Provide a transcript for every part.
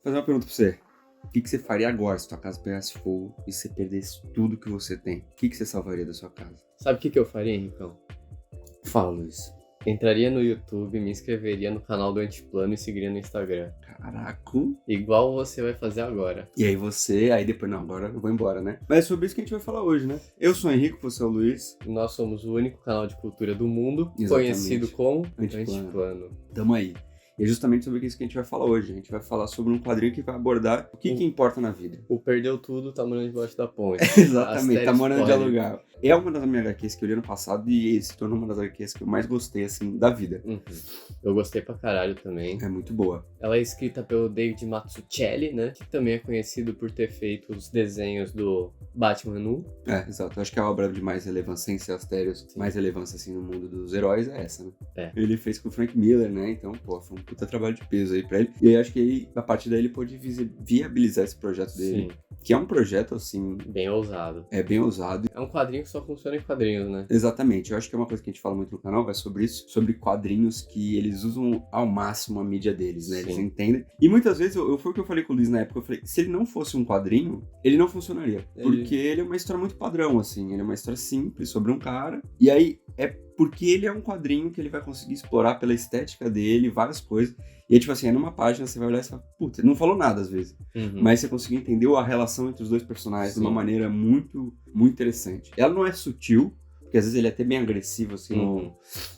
fazer uma pergunta pra você. O que você faria agora se tua casa pegasse fogo e você perdesse tudo que você tem? O que você salvaria da sua casa? Sabe o que eu faria, Henricão? Fala, Luiz. Entraria no YouTube, me inscreveria no canal do Antiplano e seguiria no Instagram. Caraca. Igual você vai fazer agora. E aí depois, não, agora eu vou embora, né? Mas é sobre isso que a gente vai falar hoje, né? Eu sou o Henrique, você é o Luiz. Nós somos o único canal de cultura do mundo, Exatamente. conhecido como Antiplano. Tamo aí. E é justamente sobre isso que a gente vai falar hoje. A gente vai falar sobre um quadrinho que vai abordar o que importa na vida. O perdeu tudo, tá morando debaixo da ponte. Exatamente, tá morando de aluguel. É uma das minhas HQs que eu li ano passado e se tornou uma das HQs que eu mais gostei, assim, da vida. Uhum. Eu gostei pra caralho também. É muito boa. Ela é escrita pelo David Mazzucchelli, né? Que também é conhecido por ter feito os desenhos do Batman nu. É, exato. Eu acho que a obra de mais relevância, sem ser Astérios, mais relevância, assim, no mundo dos heróis é essa, né? É. Ele fez com o Frank Miller, né? Então, pô, foi um puta trabalho de peso aí pra ele. E aí acho que aí, a partir daí ele pôde viabilizar esse projeto dele. Sim. Que é um projeto, assim... Bem ousado. É bem ousado. É um quadrinho que só funciona em quadrinhos, né? Exatamente. Eu acho que é uma coisa que a gente fala muito no canal, é sobre isso. Sobre quadrinhos que eles usam ao máximo a mídia deles, né? Sim. Eles entendem. E muitas vezes, foi o que eu falei com o Luiz na época, eu falei, se ele não fosse um quadrinho, ele não funcionaria. Porque ele é uma história muito padrão, assim. Ele é uma história simples sobre um cara. E aí, é porque ele é um quadrinho que ele vai conseguir explorar pela estética dele, várias coisas. E aí, tipo assim, numa página você vai olhar e você fala, puta, não falou nada às vezes. Uhum. Mas você conseguiu entender a relação entre os dois personagens de uma maneira muito, muito interessante. Ela não é sutil, porque às vezes ele é até bem agressivo, assim,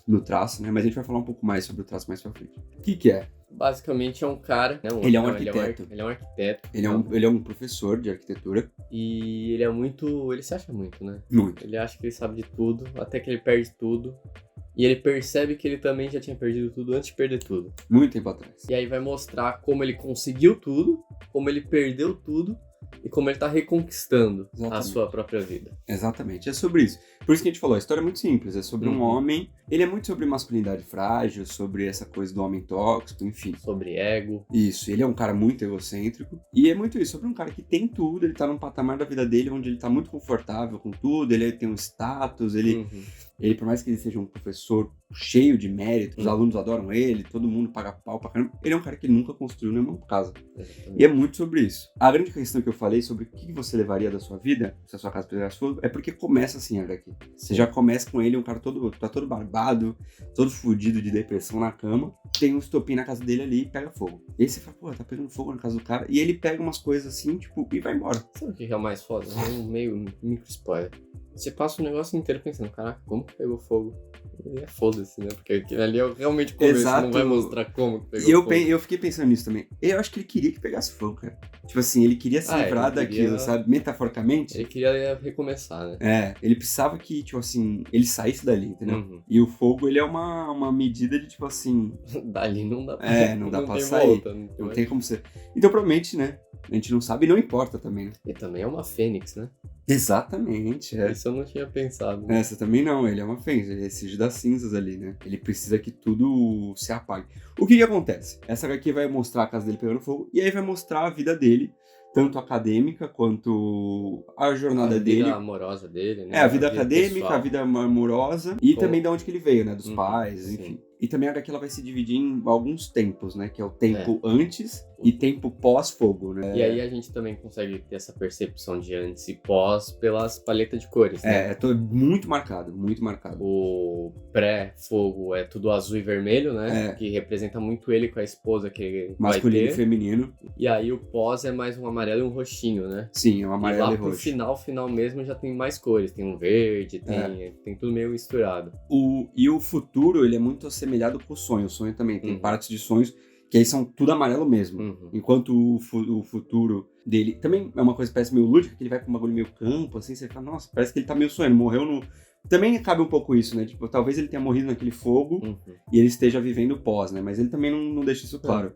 no traço, né? Mas a gente vai falar um pouco mais sobre o traço mais pra frente. O que é? Basicamente é um cara... Ele é um arquiteto. Ele é um arquiteto. Ele é um professor de arquitetura. E ele é muito... Ele se acha muito, né? Muito. Ele acha que ele sabe de tudo, até que ele perde tudo. E ele percebe que ele também já tinha perdido tudo antes de perder tudo. Muito tempo atrás. E aí vai mostrar como ele conseguiu tudo, como ele perdeu tudo e como ele tá reconquistando a sua própria vida. Exatamente, é sobre isso. Por isso que a gente falou, a história é muito simples, é sobre um homem, ele é muito sobre masculinidade frágil, sobre essa coisa do homem tóxico, enfim. Sobre ego. Isso, ele é um cara muito egocêntrico, e é muito isso, sobre um cara que tem tudo, ele tá num patamar da vida dele onde ele tá muito confortável com tudo, ele tem um status, ele, por mais que ele seja um professor cheio de mérito, os alunos adoram ele, todo mundo paga pau pra caramba, ele é um cara que nunca construiu nenhuma casa. Exatamente. E é muito sobre isso. A grande questão que eu falei sobre o que você levaria da sua vida, se a sua casa pegasse fogo, é porque começa assim, olha aqui. Você já começa com ele, um cara tá todo barbado, todo fudido de depressão na cama, tem um estopim na casa dele ali e pega fogo. E aí você fala, pô, tá pegando fogo na casa do cara, e ele pega umas coisas assim, tipo, e vai embora. Sabe o que é o mais foda? Um meio micro spoiler. Você passa o negócio inteiro pensando, caraca, como que pegou fogo? E é foda-se, né? Porque aquilo ali é realmente começo, não vai mostrar como que pegou fogo. E eu fiquei pensando nisso também. Eu acho que ele queria que pegasse fogo, cara. Tipo assim, ele queria se livrar daquilo, sabe? Metaforicamente. Ele queria recomeçar, né? É, ele precisava que, tipo assim, ele saísse dali, entendeu? E o fogo, ele é uma medida de, tipo assim... Dali não dá pra... não dá pra sair. Volta, não tem como ser. Então, provavelmente, né? A gente não sabe e não importa também, né? E também é uma fênix, né? Exatamente, é. Isso eu não tinha pensado. Né? Essa também não, ele é uma fênix, ele ressurge das cinzas ali, né? Ele precisa que tudo se apague. O que acontece? Essa HQ vai mostrar a casa dele pegando fogo, e aí vai mostrar a vida dele, tanto acadêmica quanto a jornada dele. A vida amorosa dele, né? A vida acadêmica, pessoal. a vida amorosa, e também de onde que ele veio, né? Dos pais, enfim. Sim. E também a HQ ela vai se dividir em alguns tempos, né? Que é o tempo antes e tempo pós-fogo, né? E aí a gente também consegue ter essa percepção de antes e pós pelas paletas de cores, né? Muito marcado, muito marcado. O pré-fogo é tudo azul e vermelho, né? Que representa muito ele com a esposa que ele masculino vai ter. E feminino. E aí o pós é mais um amarelo e um roxinho, né? Sim, é um amarelo e roxo. E lá pro final mesmo já tem mais cores. Tem um verde, tem tudo meio misturado. E o futuro, ele é muito assemelhado com o sonho. O sonho também tem partes de sonhos que aí são tudo amarelo mesmo. Enquanto o futuro dele também é uma coisa que parece meio lúdica, que ele vai pra um bagulho meio campo, assim, você fala, nossa, parece que ele tá meio sonhando, morreu no... Também cabe um pouco isso, né? Tipo, talvez ele tenha morrido naquele fogo e ele esteja vivendo pós, né? Mas ele também não deixa isso claro.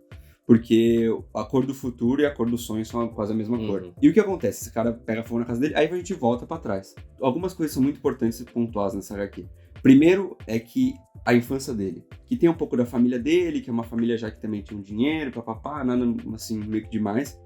Porque a cor do futuro e a cor do sonho são quase a mesma cor. E o que acontece? Esse cara pega fogo na casa dele, aí a gente volta pra trás. Algumas coisas são muito importantes e pontuais nessa HQ. Primeiro é que a infância dele, que tem um pouco da família dele, que é uma família já que também tinha um dinheiro, papapá, nada assim, meio que demais.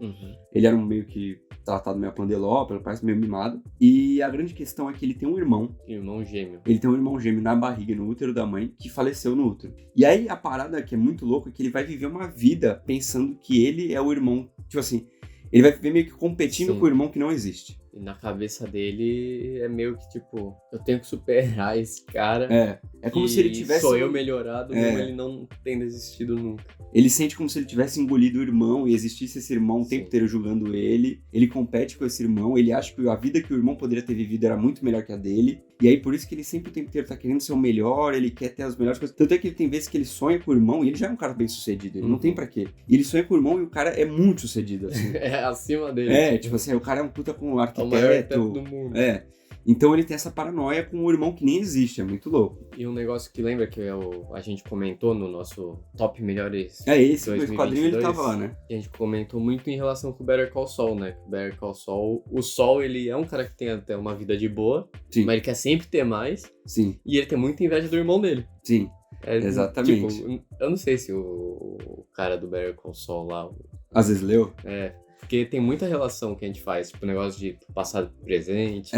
Ele era um meio que tratado meio pandeló, parece meio mimado. E a grande questão é que ele tem um irmão. Irmão gêmeo. Ele tem um irmão gêmeo na barriga, no útero da mãe, que faleceu no útero. E aí a parada que é muito louca é que ele vai viver uma vida pensando que ele é o irmão, tipo assim, ele vai viver meio que competindo com o irmão que não existe. E na cabeça dele é meio que tipo, eu tenho que superar esse cara. É como se ele tivesse... sou eu melhorado, mesmo ele não tendo existido nunca. Ele sente como se ele tivesse engolido o irmão e existisse esse irmão o tempo inteiro julgando ele. Ele compete com esse irmão, ele acha que a vida que o irmão poderia ter vivido era muito melhor que a dele. E aí por isso que ele sempre o tempo inteiro tá querendo ser o melhor, ele quer ter as melhores coisas. Tanto é que ele tem vezes que ele sonha com o irmão e ele já é um cara bem sucedido, ele não tem pra quê. E ele sonha com o irmão e o cara é muito sucedido, assim. É acima dele. Tipo assim, o cara é um puta com um É o maior arquiteto do mundo. Então ele tem essa paranoia com o irmão que nem existe, é muito louco. E um negócio que lembra que a gente comentou no nosso top melhores esse quadrinho ele tava lá, né? A gente comentou muito em relação com o Better Call Saul, né? O Better Call Saul, o Saul, ele é um cara que tem até uma vida de boa, mas ele quer sempre ter mais. Sim. E ele tem muita inveja do irmão dele. Sim, exatamente. Tipo, eu não sei se o cara do Better Call Saul lá... Às vezes leu? Porque tem muita relação que a gente faz, tipo, o negócio de passado e presente.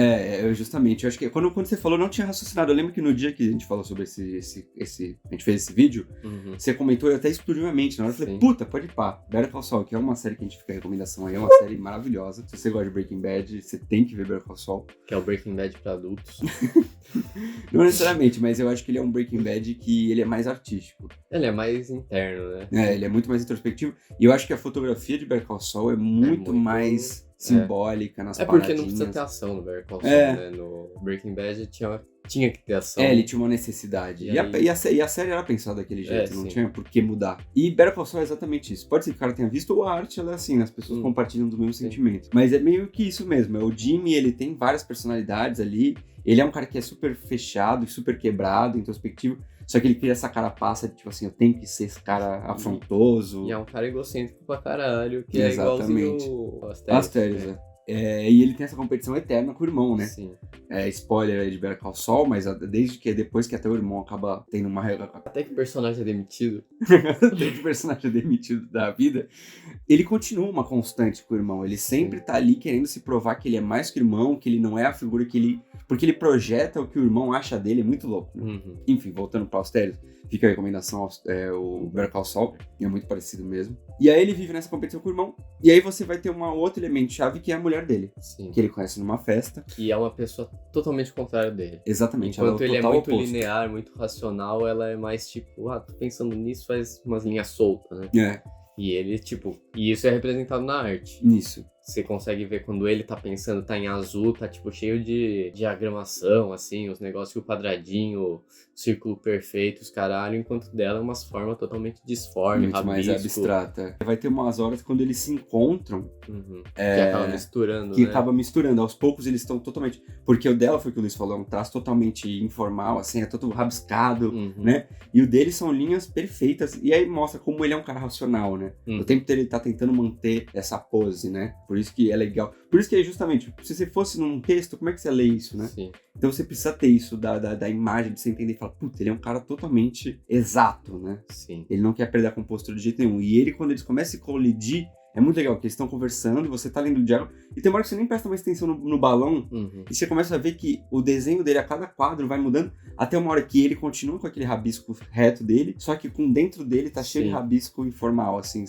Justamente. Eu acho que quando você falou, eu não tinha raciocinado. Eu lembro que no dia que a gente falou sobre a gente fez esse vídeo, você comentou e até explodiu minha mente. Na hora eu falei, puta, pode ir pá. Better Call Saul, que é uma série que a gente fica em recomendação aí, é uma série maravilhosa. Se você gosta de Breaking Bad, você tem que ver Better Call Saul. Que é o Breaking Bad pra adultos. Não necessariamente, mas eu acho que ele é um Breaking Bad que ele é mais artístico. Ele é mais interno, né? Ele é muito mais introspectivo. E eu acho que a fotografia de Better Call Saul é muito mais simbólica nas paradinhas. Porque não precisa ter ação no Better Call Saul, né? No Breaking Bad tinha que ter ação. Ele tinha uma necessidade. E a série era pensada daquele jeito, não tinha por que mudar. E Better Call Saul é exatamente isso. Pode ser que o cara tenha visto, ou a arte ela é assim, as pessoas compartilham dos mesmos sentimentos. Mas é meio que isso mesmo. O Jimmy, ele tem várias personalidades ali. Ele é um cara que é super fechado e super quebrado, introspectivo. Só que ele cria essa carapaça de, tipo assim, eu tenho que ser esse cara afrontoso. E é um cara egocêntrico pra caralho, que exatamente. É igualzinho o Asterios, e ele tem essa competição eterna com o irmão, né? Sim. Spoiler aí de Better Call Saul, mas desde que depois que até o irmão acaba tendo uma... Até que o personagem é demitido. Até que o personagem é demitido da vida. Ele continua uma constante com o irmão. Ele sempre tá ali querendo se provar que ele é mais que o irmão, que ele não é a figura que ele... Porque ele projeta o que o irmão acha dele, é muito louco, né? Enfim, voltando para Asterios, fica a recomendação, o Better Call Saul, é muito parecido mesmo. E aí ele vive nessa competição com o irmão, e aí você vai ter um outro elemento-chave que é a mulher dele, que ele conhece numa festa. Que é uma pessoa totalmente contrária dele. Exatamente. Enquanto ele é muito oposto. linear, muito racional, ela é mais tipo, tô pensando nisso, faz umas linhas soltas, né? E ele, tipo, e isso é representado na arte. Isso. Você consegue ver quando ele tá pensando, tá em azul, tá tipo cheio de diagramação, assim, os negócios, o quadradinho, o círculo perfeito, os caralho, enquanto dela é umas formas totalmente disforme, muito mais abstrata. Vai ter umas horas quando eles se encontram. Que acaba misturando, que acaba misturando. Aos poucos eles estão totalmente... Porque o dela, foi o que o Luiz falou, é um traço totalmente informal, assim, é todo rabiscado, né? E o dele são linhas perfeitas. E aí mostra como ele é um cara racional, né? O tempo inteiro ele tá tentando manter essa pose, né? Por isso que é legal. Por isso que é justamente, se você fosse num texto, como é que você lê isso, né? Sim. Então você precisa ter isso da imagem, de você entender e falar, puta, ele é um cara totalmente exato, né? Sim. Ele não quer perder a compostura de jeito nenhum. E ele, quando eles começam a colidir, é muito legal, porque eles estão conversando, você tá lendo o diálogo, e tem uma hora que você nem presta mais atenção no balão, e você começa a ver que o desenho dele a cada quadro vai mudando, até uma hora que ele continua com aquele rabisco reto dele, só que com dentro dele tá cheio de rabisco informal, assim,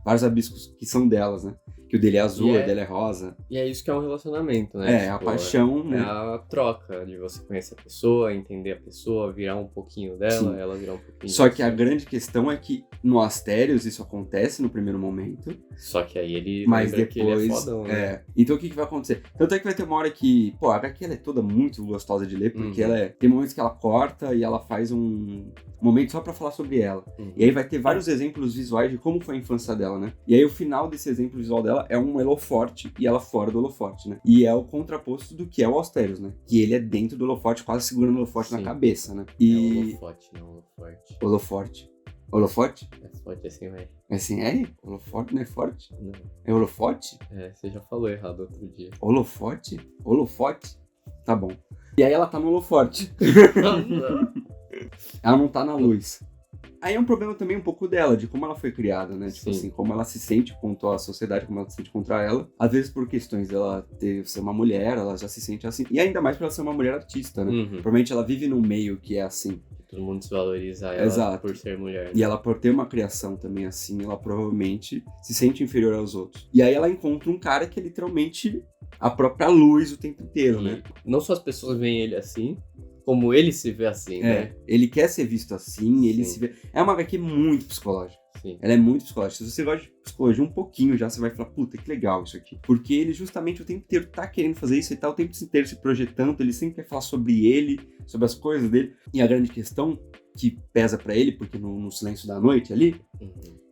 vários rabiscos que são delas, né? Que o dele é azul, o dele é rosa. E é isso que é um relacionamento, né? Tipo, a paixão, né? É a troca de você conhecer a pessoa, entender a pessoa, virar um pouquinho dela, ela virar um pouquinho Só que a grande questão é que no Asterios isso acontece no primeiro momento. Só que aí ele mas depois, que ele é fodão, né? Então o que vai acontecer? Tanto é que vai ter uma hora que... Pô, a HQ ela é toda muito gostosa de ler, porque tem momentos que ela corta e ela faz um momento só pra falar sobre ela. E aí vai ter vários exemplos visuais de como foi a infância dela, né? E aí o final desse exemplo visual dela é um holoforte e ela fora do holoforte, né? E é o contraposto do que é o Asterios, né? Que ele é dentro do holoforte, quase segurando o holoforte na cabeça, né? É holofote, não holoforte. Holoforte. Holoforte? É forte assim, velho. É assim, holoforte não é forte? Não. É holofote? Você já falou errado outro dia. Holofote? Holofote? Tá bom. E aí ela tá no holoforte. Ela não tá na luz. Aí é um problema também um pouco dela, de como ela foi criada, né? Tipo assim, como ela se sente contra a sociedade, como ela se sente contra ela. Às vezes por questões dela ser uma mulher, ela já se sente assim. E ainda mais por ela ser uma mulher artista, né? Provavelmente ela vive num meio que é assim. Todo mundo desvaloriza ela por ser mulher. Né? E ela, por ter uma criação também assim, ela provavelmente se sente inferior aos outros. E aí ela encontra um cara que é literalmente a própria luz o tempo inteiro, né? Não só as pessoas veem ele assim, como ele se vê assim, né? Ele quer ser visto assim, ele se vê... É uma HQ muito psicológica. Sim. Ela é muito psicológica. Se você gosta de psicologia um pouquinho já, você vai falar, puta, que legal isso aqui. Porque ele justamente o tempo inteiro tá querendo fazer isso, ele tá o tempo inteiro se projetando, ele sempre quer falar sobre ele, sobre as coisas dele. E a grande questão que pesa pra ele, porque no silêncio da noite ali,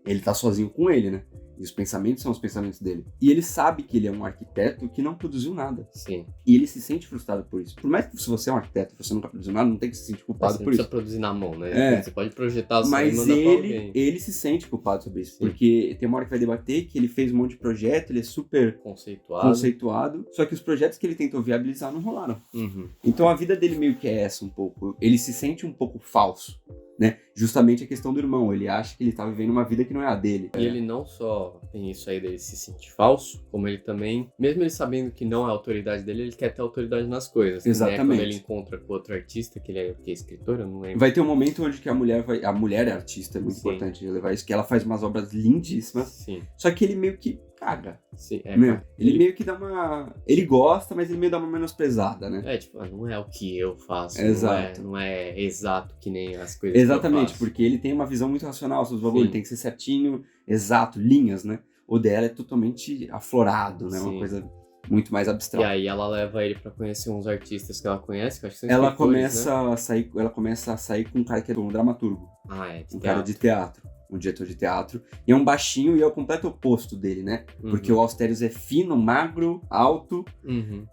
ele tá sozinho com ele, né? E os pensamentos são os pensamentos dele. E ele sabe que ele é um arquiteto que não produziu nada. Sim. E ele se sente frustrado por isso. Por mais que se você é um arquiteto e você nunca produziu nada, não tem que se sentir culpado por isso. Você não precisa produzir na mão, né? Você pode projetar o sonho e mandar pra alguém. Mas ele se sente culpado sobre isso. Sim. Porque tem uma hora que vai debater que ele fez um monte de projeto, ele é super conceituado. Só que os projetos que ele tentou viabilizar não rolaram. Então a vida dele meio que é essa um pouco. Ele se sente um pouco falso. Né? Justamente a questão do irmão, ele acha que ele tá vivendo uma vida que não é a dele. E ele não só tem isso aí dele se sentir falso, como ele também, mesmo ele sabendo que não é a autoridade dele, ele quer ter autoridade nas coisas. Exatamente. Né? Quando ele encontra com outro artista, que ele é escritor, eu não lembro. Vai ter um momento onde que a mulher é artista, é muito importante levar isso, que ela faz umas obras lindíssimas. Sim. Só que ele meio que caga. Sim, ele meio que dá uma... Ele gosta, mas ele meio dá uma menosprezada, né? Tipo, não é o que eu faço. Exato. Não é exato que nem as coisas Exatamente, que eu faço. Porque ele tem uma visão muito racional sobre os bagulhos. Tem que ser certinho, exato, linhas, né? O dela é totalmente aflorado, né? Uma coisa muito mais abstrata. E aí ela leva ele pra conhecer uns artistas que ela conhece, que eu acho que são ela começa a sair com um cara que é um dramaturgo. Cara de teatro. Um diretor de teatro, e é um baixinho e é o completo oposto dele, né? Porque o Asterios é fino, magro, alto,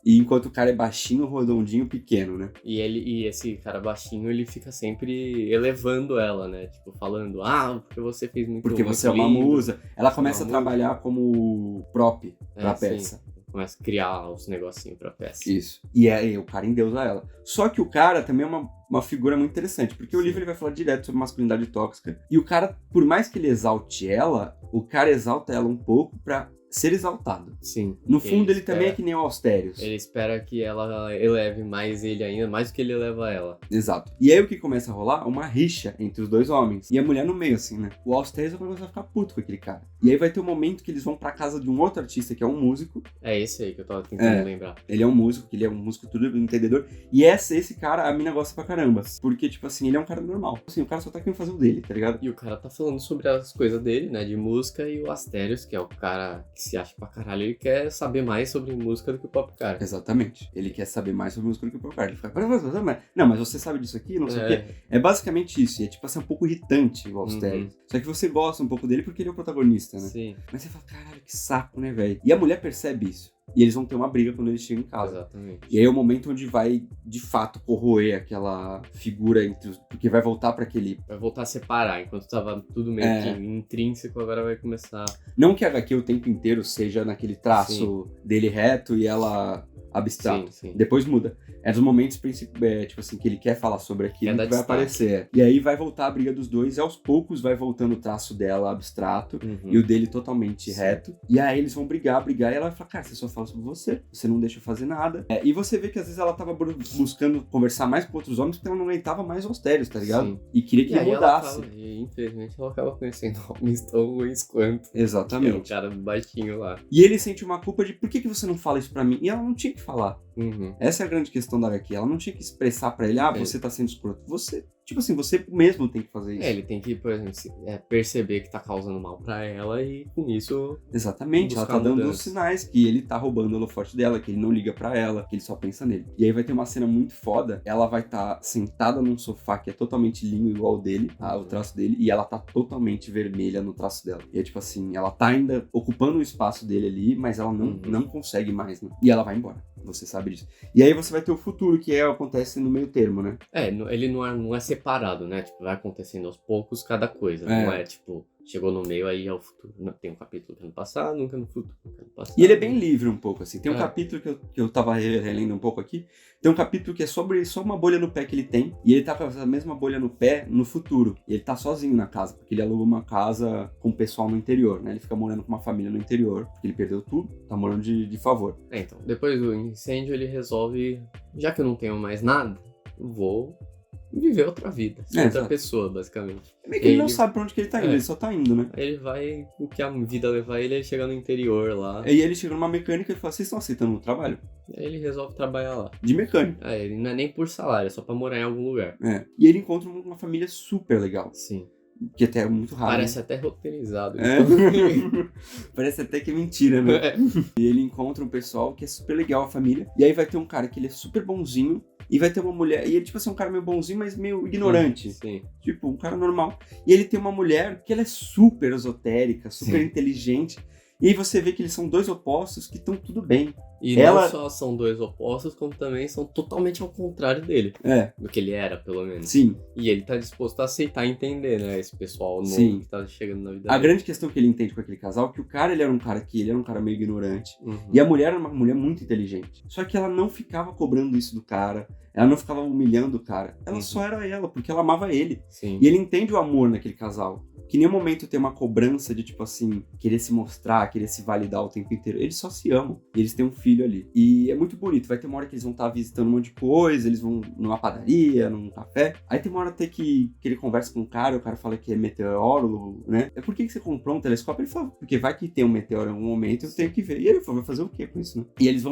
e enquanto o cara é baixinho, redondinho, pequeno, né? E esse cara baixinho, ele fica sempre elevando ela, né? Tipo, falando, porque você fez muito Porque você é uma musa. Ela começa a trabalhar como prop pra peça. Começa a criar os negocinhos pra peça. Isso. E aí o cara endeusa ela. Só que o cara também é uma figura muito interessante, porque o livro ele vai falar direto sobre masculinidade tóxica. E o cara, por mais que ele exalte ela, o cara exalta ela um pouco pra ser exaltado. Sim. No fundo, ele também é que nem o Asterios. Ele espera que ela eleve mais ele ainda, mais do que ele eleva ela. Exato. E aí o que começa a rolar? Uma rixa entre os dois homens. E a mulher no meio, assim, né? O Asterios vai começar a ficar puto com aquele cara. E aí vai ter um momento que eles vão pra casa de um outro artista, que é um músico. É esse aí que eu tava tentando lembrar. Ele é um músico, que ele é um músico tudo entendedor. E esse cara, a mina gosta pra caramba. Porque, tipo assim, ele é um cara normal. Assim, o cara só tá querendo fazer o dele, tá ligado? E o cara tá falando sobre as coisas dele, né? De música, e o Asterios, que é o cara que se acha pra caralho, ele quer saber mais sobre música do que o próprio cara. Exatamente. Ele quer saber mais sobre música do que o próprio cara. Ele fica, não, mas você sabe disso aqui? Não sei o quê. É basicamente isso. E é tipo assim, um pouco irritante o Asterios. Só que você gosta um pouco dele porque ele é o protagonista, né? Sim. Mas você fala, caralho, que saco, né, velho? E a mulher percebe isso. E eles vão ter uma briga quando eles chegam em casa. Exatamente. E aí é o momento onde vai, de fato, corroer aquela figura entre os... Porque vai voltar pra aquele... Vai voltar a separar. Enquanto tava tudo meio que intrínseco, agora vai começar... Não que a HQ o tempo inteiro seja naquele traço dele reto e ela abstrato. Sim. Depois muda. É dos momentos, tipo assim, que ele quer falar sobre aquilo que vai aparecer. E aí vai voltar a briga dos dois, e aos poucos vai voltando o traço dela abstrato e o dele totalmente reto. E aí eles vão brigar, e ela vai falar, cara, você só fala sobre você não deixa eu fazer nada. E você vê que às vezes ela tava buscando conversar mais com outros homens porque ela não aguentava mais Asterios, tá ligado? Sim. E queria que ele mudasse. E infelizmente ela acaba conhecendo homens tão ruins quanto. Exatamente. Que é o cara baixinho lá. E ele sente uma culpa de por que você não fala isso pra mim? E ela não tinha que falar. Essa é a grande questão da HQ. Ela não tinha que expressar pra ele, você tá sendo escroto. Você, tipo assim, você mesmo tem que fazer isso. Ele tem que, por exemplo, perceber que tá causando mal pra ela e com isso... Exatamente, ela tá dando os sinais que ele tá roubando o holofote dela, que ele não liga pra ela, que ele só pensa nele. E aí vai ter uma cena muito foda, ela vai estar sentada num sofá que é totalmente linho igual ao dele, o traço dele, e ela tá totalmente vermelha no traço dela. E é tipo assim, ela tá ainda ocupando o espaço dele ali, mas ela não consegue mais, né? E ela vai embora. Você sabe disso. E aí você vai ter o futuro, que acontece no meio termo, né? Ele não é separado, né? Tipo, vai acontecendo aos poucos cada coisa. Não é, tipo, Chegou no meio, aí é o futuro. Não, tem um capítulo que é no passado, nunca no futuro, nunca no passado. E ele é bem livre um pouco, assim. Tem um capítulo que eu tava relendo um pouco aqui. Tem um capítulo que é sobre só uma bolha no pé que ele tem. E ele tá com essa mesma bolha no pé no futuro. E ele tá sozinho na casa, porque ele alugou uma casa com o pessoal no interior, né? Ele fica morando com uma família no interior, porque ele perdeu tudo, tá morando de favor. Então, depois do incêndio, ele resolve, já que eu não tenho mais nada, vou viver outra vida, ser outra pessoa, basicamente. É meio que ele não sabe pra onde que ele tá indo, ele só tá indo, né? Aí ele vai, o que a vida levar ele é chegar no interior lá. E ele chega numa mecânica e fala, vocês estão aceitando o trabalho? Aí ele resolve trabalhar lá. De mecânico. Ele não é nem por salário, é só pra morar em algum lugar. E ele encontra uma família super legal. Sim. Que até é muito raro. Parece até roteirizado. Parece até que é mentira, né? E ele encontra um pessoal que é super legal, a família. E aí vai ter um cara que ele é super bonzinho. E vai ter uma mulher. E ele, tipo assim, um cara meio bonzinho, mas meio ignorante. Sim. Tipo, um cara normal. E ele tem uma mulher que ela é super esotérica, super inteligente. E aí você vê que eles são dois opostos que estão tudo bem. E não só são dois opostos, como também são totalmente ao contrário dele. Do que ele era, pelo menos. Sim. E ele tá disposto a aceitar e entender, né? Esse pessoal novo que tá chegando na vida dele. A grande questão que ele entende com aquele casal é que o cara, ele era um cara meio ignorante. E a mulher era uma mulher muito inteligente. Só que ela não ficava cobrando isso do cara. Ela não ficava humilhando o cara. Ela só era ela, porque ela amava ele. Sim. E ele entende o amor naquele casal. Que em nenhum momento tem uma cobrança de, tipo assim, querer se mostrar, querer se validar o tempo inteiro. Eles só se amam. E eles têm um filho ali. E é muito bonito. Vai ter uma hora que eles vão estar visitando um monte de coisa, eles vão numa padaria, num café. Aí tem uma hora até que ele conversa com o cara fala que é meteorólogo, né? Por que você comprou um telescópio? Ele fala, porque vai que tem um meteoro em algum momento, eu tenho que ver. E ele falou, vai fazer o quê com isso, né? E eles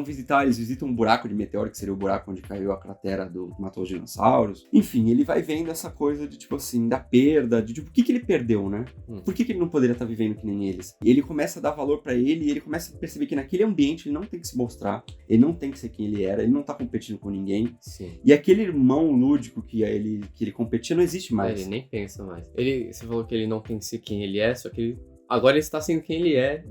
visitam um buraco de meteoro, que seria o buraco onde caiu a cratera que matou os dinossauros. Enfim, ele vai vendo essa coisa de, tipo assim, da perda, de tipo, o que ele perdeu, né? Por que ele não poderia estar vivendo que nem eles? E ele começa a dar valor pra ele e ele começa a perceber que naquele ambiente ele não tem que se mostrar, ele não tem que ser quem ele era, ele não tá competindo com ninguém. Sim. E aquele irmão lúdico que ele competia não existe mais. Ele nem pensa mais. Você falou que ele não tem que ser quem ele é, só que ele... Agora ele está sendo quem ele é.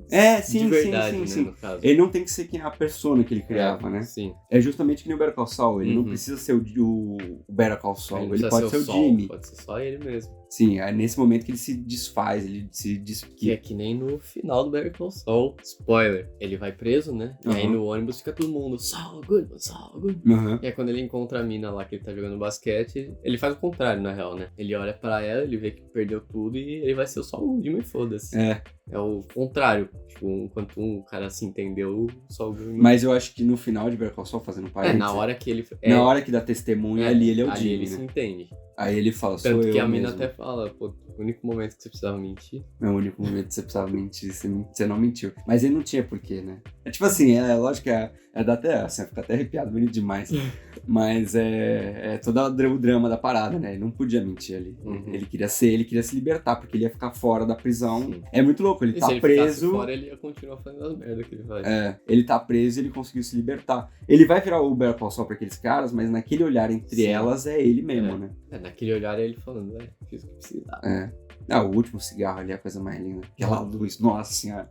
Sim, de verdade, sim. No caso. Ele não tem que ser a persona que ele criava, né? Sim. É justamente que nem o Better Call Saul. Ele não precisa ser o Better Call Saul. Ele pode ser o Jimmy. Pode ser só ele mesmo. Sim, é nesse momento que ele se desfaz, Que é que nem no final do Better Call Saul. Spoiler. Ele vai preso, né? E aí no ônibus fica todo mundo, Saul Goodman, Saul Goodman. E aí quando ele encontra a mina lá que ele tá jogando basquete, ele faz o contrário, na real, né? Ele olha pra ela, ele vê que perdeu tudo e ele vai ser o Saul Goodman e foda-se. É o contrário. Tipo, enquanto um cara se entendeu, o Saul Goodman... Mas eu acho que no final de Better Call Saul, fazendo parênteses... na hora que ele... na hora que dá testemunha, ali ele é o Jimmy, ele se entende. Aí ele fala, sou Tanto eu que a mina mesmo. até fala, pô, o único momento que você precisava mentir. É o único momento que você precisava mentir, você não mentiu. Mas ele não tinha porquê, né? É tipo assim, lógico que dá até, assim, fica até arrepiado, bonito demais. Mas é todo o drama da parada, né? Ele não podia mentir ali. Ele queria se libertar, porque ele ia ficar fora da prisão. Sim. É muito louco, ele tá se preso. Ele fora, ele ia continuar fazendo as merdas que ele faz. Ele tá preso e ele conseguiu se libertar. Ele vai virar o Better Call Saul pra aqueles caras, mas naquele olhar entre elas é ele mesmo, né? Naquele olhar é ele falando, fiz o que precisava. O último cigarro ali é a coisa mais linda. Aquela luz, nossa senhora.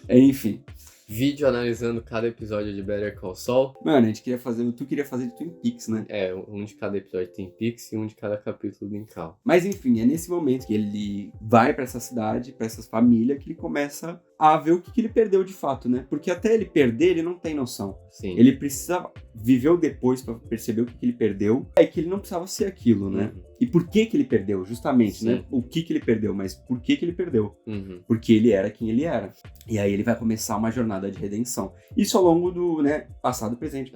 Enfim. Vídeo analisando cada episódio de Better Call Saul. Mano, tu queria fazer de Twin Peaks, né? Um de cada episódio de Twin Peaks e um de cada capítulo do Incal. Mas enfim, é nesse momento que ele vai pra essa cidade, pra essa família, que ele começa a ver o que ele perdeu de fato, né? Porque até ele perder, ele não tem noção. Sim. Ele precisa viver o depois pra perceber o que ele perdeu. É que ele não precisava ser aquilo, né? E por que ele perdeu, justamente, né? O que ele perdeu, mas por que ele perdeu? Porque ele era quem ele era. E aí ele vai começar uma jornada de redenção. Isso ao longo do, né, passado, presente,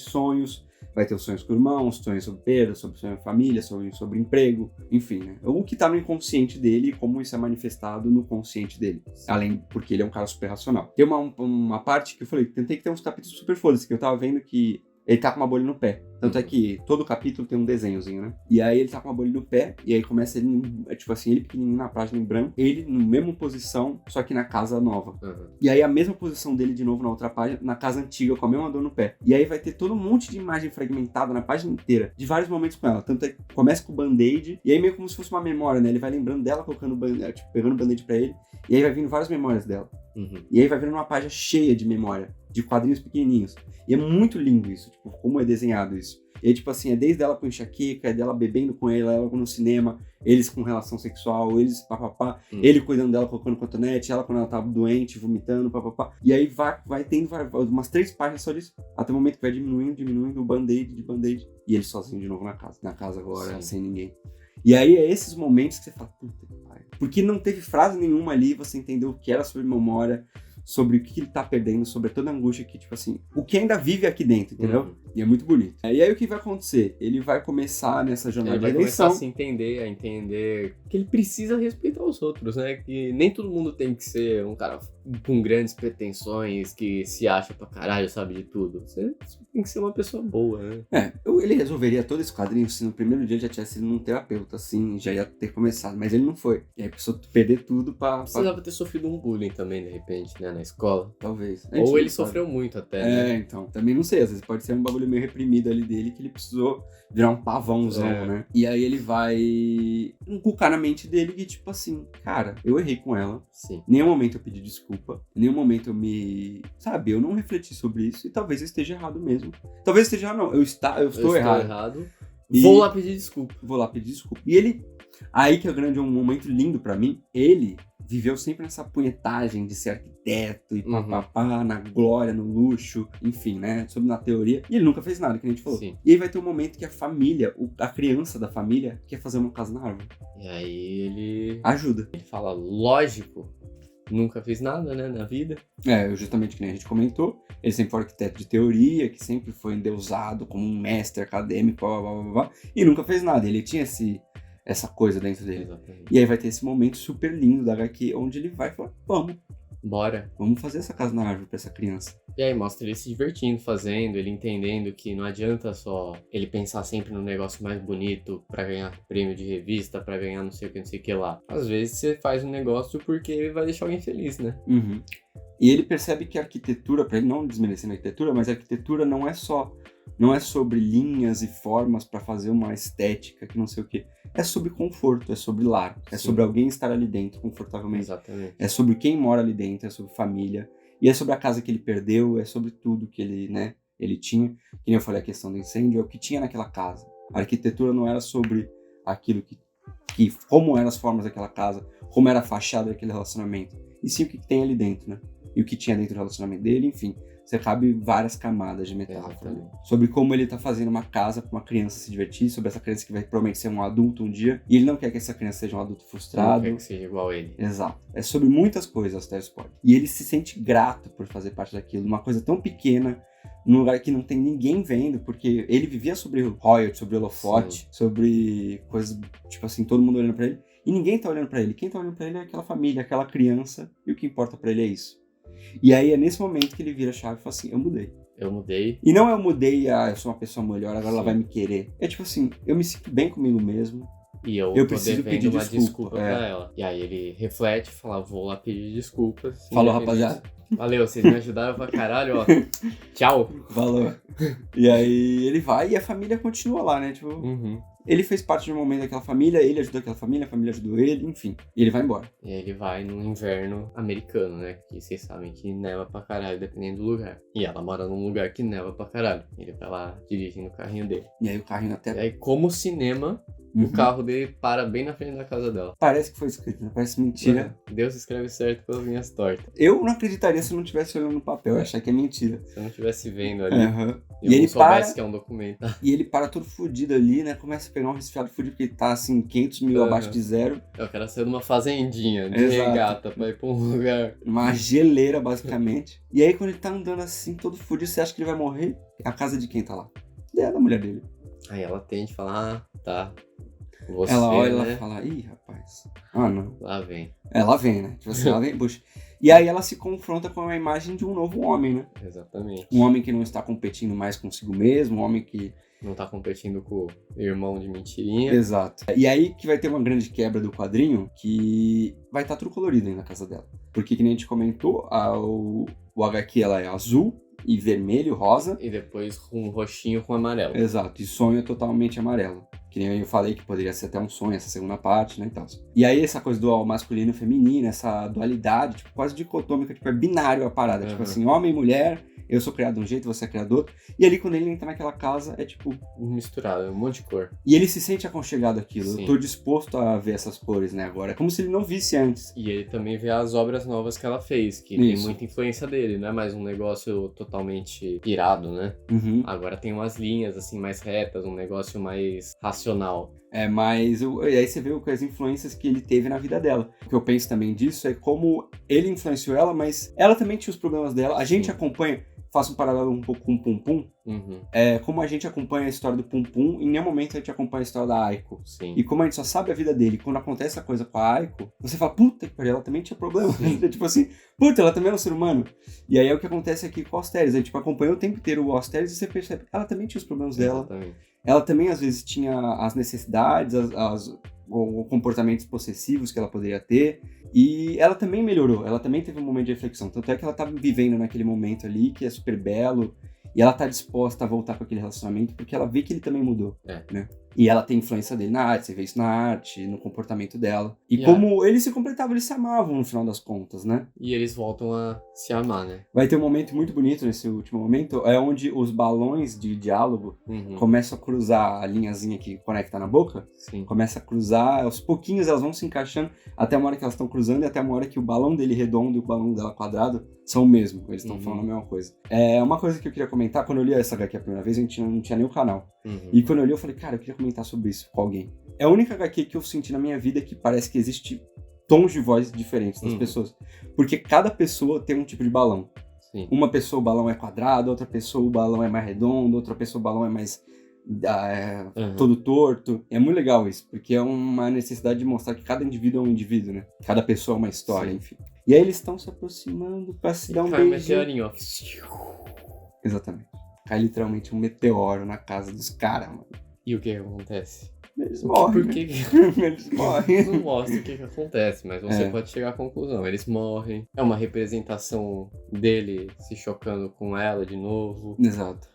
sonhos. Vai ter os sonhos com irmãos, sonhos sobre perda, sobre sonho de família, sonhos sobre emprego, enfim, né? O que tá no inconsciente dele e como isso é manifestado no consciente dele. Além, porque ele é um cara super racional. Tem uma parte que eu falei, tentei que ter uns capítulos super foda-se, que eu tava vendo que ele tá com uma bolha no pé. Tanto é que todo capítulo tem um desenhozinho, né? E aí ele tá com uma bolha no pé, e aí começa ele, tipo assim, ele pequenininho na página em branco, ele na mesma posição, só que na casa nova. E aí a mesma posição dele de novo na outra página, na casa antiga, com a mesma dor no pé. E aí vai ter todo um monte de imagem fragmentada na página inteira, de vários momentos com ela. Tanto é que começa com o band-aid, e aí meio como se fosse uma memória, né? Ele vai lembrando dela, colocando tipo, pegando o band-aid pra ele, e aí vai vindo várias memórias dela. E aí vai vendo uma página cheia de memória, de quadrinhos pequenininhos. E é muito lindo isso, tipo, como é desenhado isso. E aí, tipo assim, é desde ela com enxaqueca, é dela bebendo com ele, ela no cinema, eles com relação sexual, eles papapá, ele cuidando dela, colocando cotonete, ela quando ela tava doente, vomitando, papapá. E aí vai tendo umas 3 páginas só disso, até o momento que vai diminuindo o band-aid, e ele sozinho de novo na casa agora, sem ninguém. E aí é esses momentos que você fala, puta que pariu. Porque não teve frase nenhuma ali, você entendeu o que era sobre memória, sobre o que ele tá perdendo, sobre toda a angústia que, tipo assim, o que ainda vive aqui dentro, entendeu? E é muito bonito. E aí o que vai acontecer? Ele vai começar nessa jornada de eleição. Ele vai começar a entender que ele precisa respeitar os outros, né? Que nem todo mundo tem que ser um cara com grandes pretensões, que se acha pra caralho, sabe de tudo. Você tem que ser uma pessoa boa, né? Ele resolveria todo esse quadrinho se no primeiro dia ele já tivesse sido um terapeuta, assim, já ia ter começado, mas ele não foi. E aí precisou perder tudo pra... Precisava ter sofrido um bullying também, de repente, né, na escola. Talvez. Ou ele sofreu muito até, né? Então, também não sei, às vezes pode ser um bagulho meio reprimido ali dele, que ele precisou virar um pavãozão, né? E aí ele vai inculcar na mente dele que, tipo assim, cara, eu errei com ela. Sim. Em nenhum momento eu pedi desculpa. Em nenhum momento eu não refleti sobre isso. E talvez eu esteja errado mesmo. Talvez eu esteja errado, não. Eu estou errado. Vou lá pedir desculpa. E ele... Aí que é um momento lindo pra mim. Ele viveu sempre nessa punhetagem de ser arquiteto e papapá, na glória, no luxo, enfim, né? Sobre na teoria. E ele nunca fez nada, que a gente falou. Sim. E aí vai ter um momento que a família, a criança da família, quer fazer uma casa na árvore. E aí ele... ajuda. Ele fala, lógico, nunca fiz nada, né, na vida. Justamente que nem a gente comentou. Ele sempre foi arquiteto de teoria, que sempre foi endeusado como um mestre acadêmico, blá, blá, blá, blá, e nunca fez nada. Ele tinha essa coisa dentro dele. Exatamente. E aí vai ter esse momento super lindo da HQ, onde ele vai falar, vamos fazer essa casa na árvore pra essa criança. E aí mostra ele se divertindo fazendo, ele entendendo que não adianta só ele pensar sempre no negócio mais bonito pra ganhar prêmio de revista, pra ganhar não sei o que lá. Às vezes você faz um negócio porque vai deixar alguém feliz, né? E ele percebe que a arquitetura, pra ele não desmerecendo a arquitetura, mas a arquitetura não é sobre linhas e formas pra fazer uma estética que não sei o que. É sobre conforto, é sobre lar, é sobre alguém estar ali dentro confortavelmente. Exatamente. É sobre quem mora ali dentro, é sobre família. E é sobre a casa que ele perdeu, é sobre tudo que ele tinha. Que nem eu falei, a questão do incêndio, é o que tinha naquela casa. A arquitetura não era sobre aquilo como eram as formas daquela casa, como era a fachada daquele relacionamento. E sim o que tem ali dentro, né? E o que tinha dentro do relacionamento dele, enfim. Você cabe várias camadas de metáfora. Sobre como ele tá fazendo uma casa pra uma criança se divertir, sobre essa criança que vai provavelmente ser um adulto um dia, e ele não quer que essa criança seja um adulto frustrado. Não quer que seja igual a ele. Exato. É sobre muitas coisas, até spoiler. E ele se sente grato por fazer parte daquilo, uma coisa tão pequena, num lugar que não tem ninguém vendo, porque ele vivia sobre royalties, sobre holofote, sobre coisas, tipo assim, todo mundo olhando pra ele, e ninguém tá olhando pra ele. Quem tá olhando pra ele é aquela família, aquela criança, e o que importa pra ele é isso. E aí é nesse momento que ele vira a chave e fala assim, eu mudei. E não eu mudei, eu sou uma pessoa melhor, agora ela vai me querer. É tipo assim, eu me sinto bem comigo mesmo. E eu preciso pedir uma desculpa pra ela. E aí ele reflete e fala, vou lá pedir desculpas. Falou, rapaziada. Valeu, vocês me ajudaram pra caralho, ó. Tchau. Falou. E aí ele vai e a família continua lá, né? Tipo, ele fez parte de um momento daquela família, ele ajudou aquela família, a família ajudou ele, enfim. E ele vai embora. E aí ele vai no inverno americano, né? Que vocês sabem que neva pra caralho, dependendo do lugar. E ela mora num lugar que neva pra caralho. Ele vai lá dirigindo o carrinho dele. E aí o carrinho até... E aí, como cinema... O carro dele para bem na frente da casa dela. Parece que foi escrito, né? Parece mentira. Deus escreve certo pelas minhas tortas. Eu não acreditaria se eu não estivesse olhando no papel, eu achar que é mentira. Se eu não estivesse vendo ali. E ele não soubesse que é um documento. E ele para todo fudido ali, né? Começa a pegar um resfriado fudido, porque ele tá assim, 500 mil abaixo de zero. Eu quero sair de uma fazendinha de regata pra ir pra um lugar. Uma geleira, basicamente. E aí, quando ele tá andando assim, todo fudido, você acha que ele vai morrer? A casa de quem tá lá? É da mulher dele. Aí ela tende a falar, tá. Você, ela olha e né? ela fala, ih, rapaz. Ah, não. Lá vem. Ela vem, né? Tipo assim, ela vem, puxa. E aí ela se confronta com a imagem de um novo homem, né? Exatamente. Um homem que não está competindo mais consigo mesmo, um homem que... não tá competindo com o irmão de mentirinha. Exato. E aí que vai ter uma grande quebra do quadrinho, que vai estar tudo colorido aí na casa dela. Porque, que nem a gente comentou, o HQ ela é azul e vermelho, rosa. E depois um roxinho com amarelo. Exato. E sonho é totalmente amarelo. Que nem eu falei que poderia ser até um sonho, essa segunda parte, né, e tal. E aí essa coisa do masculino e feminino, essa dualidade, tipo, quase dicotômica, tipo, é binário a parada. Tipo assim, homem e mulher, eu sou criado de um jeito, você é criado do outro. E ali quando ele entra naquela casa, é tipo... misturado, um monte de cor. E ele se sente aconchegado àquilo. Sim. Eu tô disposto a ver essas cores, né, agora. É como se ele não visse antes. E ele também vê as obras novas que ela fez, que tem muita influência dele, não é mais um negócio totalmente pirado, né? Agora tem umas linhas, assim, mais retas, um negócio mais racional. Mas e aí você vê as influências que ele teve na vida dela. O que eu penso também disso é como ele influenciou ela, mas ela também tinha os problemas dela. A gente acompanha, faço um paralelo um pouco com o Pum Pum. Como a gente acompanha a história do Pum Pum, em nenhum momento a gente acompanha a história da Aiko. Sim. E como a gente só sabe a vida dele, quando acontece a coisa com a Aiko, você fala, puta que pariu, ela também tinha problema. Tipo assim, puta, ela também era um ser humano. E aí é o que acontece aqui com o Asteris. A gente acompanha o tempo inteiro o Asteris e você percebe que ela também tinha os problemas dela. Exatamente. Ela também, às vezes, tinha as necessidades, os comportamentos possessivos que ela poderia ter. E ela também melhorou, ela também teve um momento de reflexão. Tanto é que ela tá vivendo naquele momento ali, que é super belo. E ela tá disposta a voltar para aquele relacionamento, porque ela vê que ele também mudou, né? E ela tem influência dele na arte, você vê isso na arte, no comportamento dela. E como eles se completavam, eles se amavam no final das contas, né? E eles voltam a se amar, né? Vai ter um momento muito bonito nesse último momento, é onde os balões de diálogo começam a cruzar a linhazinha que conecta na boca. Sim. Começa a cruzar, aos pouquinhos elas vão se encaixando, até uma hora que elas estão cruzando e até uma hora que o balão dele redondo e o balão dela quadrado são o mesmo, eles estão falando a mesma coisa. Uma coisa que eu queria comentar, quando eu li essa HQ a primeira vez, a gente não tinha nem o canal. E quando eu li, eu falei, cara, eu queria comentar sobre isso com alguém. É a única HQ que eu senti na minha vida que parece que existe tons de voz diferentes das pessoas. Porque cada pessoa tem um tipo de balão. Sim. Uma pessoa o balão é quadrado, outra pessoa o balão é mais redondo, outra pessoa o balão é mais todo torto. É muito legal isso, porque é uma necessidade de mostrar que cada indivíduo é um indivíduo, né? Cada pessoa é uma história, enfim. E aí eles estão se aproximando pra se dar um beijo. Meteorinho, ó. Exatamente. Cai literalmente um meteoro na casa dos caras, mano. E o que acontece? Eles morrem. Por que? Eles morrem. Não mostra o que acontece, mas você pode chegar à conclusão. Eles morrem. É uma representação dele se chocando com ela de novo. Exato.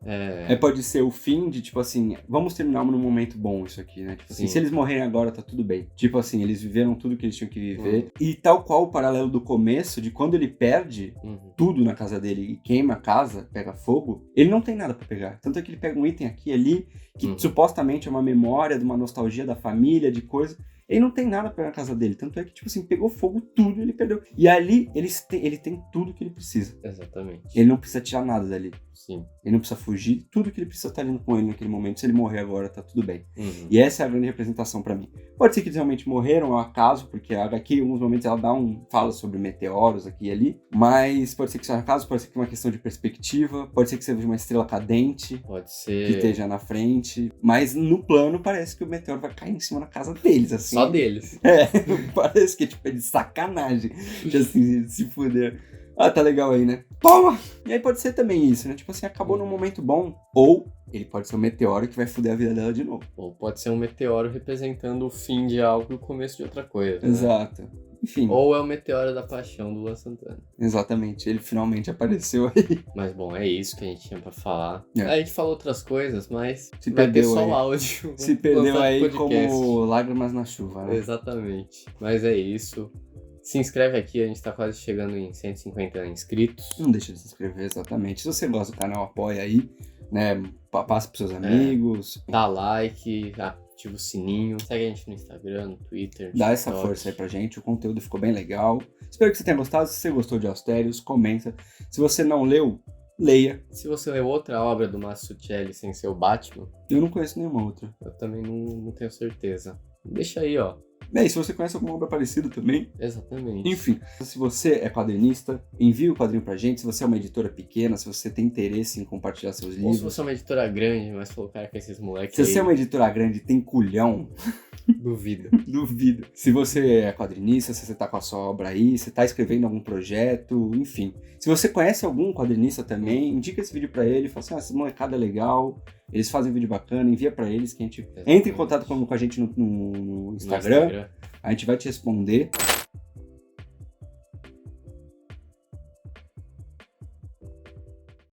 Pode ser o fim de, tipo assim, vamos terminar num momento bom isso aqui, né? Tipo assim, se eles morrerem agora, tá tudo bem. Tipo assim, eles viveram tudo que eles tinham que viver. E tal qual o paralelo do começo, de quando ele perde tudo na casa dele e queima a casa, pega fogo, ele não tem nada pra pegar. Tanto é que ele pega um item aqui e ali, que supostamente é uma memória de uma nostalgia da família, de coisa. Ele não tem nada pra ir na casa dele. Tanto é que, tipo assim, pegou fogo tudo e ele perdeu. E ali, ele tem tudo que ele precisa. Exatamente. Ele não precisa tirar nada dali. Sim. Ele não precisa fugir. Tudo que ele precisa estar ali com ele naquele momento. Se ele morrer agora, tá tudo bem. E essa é a grande representação pra mim. Pode ser que eles realmente morreram, é um acaso, porque a HQ, em alguns momentos, ela fala sobre meteoros aqui e ali. Mas pode ser que seja um acaso, pode ser que é uma questão de perspectiva. Pode ser que seja uma estrela cadente. Pode ser. Que esteja na frente. Mas no plano, parece que o meteoro vai cair em cima da casa deles, assim. Só deles. Parece que tipo, é de sacanagem. De assim, se fuder. Tá legal aí, né? Toma! E aí pode ser também isso, né? Tipo assim, acabou num momento bom. Ou ele pode ser um meteoro que vai fuder a vida dela de novo. Ou pode ser um meteoro representando o fim de algo e o começo de outra coisa. Exato. Né? Enfim. Ou é o meteoro da paixão do Luan Santana. Exatamente. Ele finalmente apareceu aí. Mas bom, é isso que a gente tinha pra falar. A gente falou outras coisas, mas se vai ter só aí. o áudio. Se perdeu aí como lágrimas na chuva, né? Exatamente. Mas é isso. Se inscreve aqui, a gente tá quase chegando em 150 inscritos. Não deixa de se inscrever, exatamente. Se você gosta do canal, apoia aí, né? Passa pros seus amigos. Dá like, ativa o sininho. Segue a gente no Instagram, no Twitter, no Dá TikTok. essa força aí pra gente, o conteúdo ficou bem legal. Espero que você tenha gostado. Se você gostou de Asteris, comenta. Se você não leu, leia. Se você leu outra obra do Mazzucchelli sem ser o Batman... Eu não conheço nenhuma outra. Eu também não tenho certeza. Deixa aí, ó. E se você conhece alguma obra parecida também. Exatamente. Enfim, se você é quadrinista, envie o quadrinho pra gente. Se você é uma editora pequena, se você tem interesse em compartilhar seus livros. Ou se você é uma editora grande, mas falou, cara, com esses moleques Se você é uma editora grande e tem culhão... Duvido. Duvido. Se você é quadrinista, se você tá com a sua obra aí, se tá escrevendo algum projeto, enfim. Se você conhece algum quadrinista também, indica esse vídeo pra ele, fala assim, essa molecada é legal, eles fazem vídeo bacana, envia pra eles que a gente... Entra em contato com a gente no Instagram, a gente vai te responder.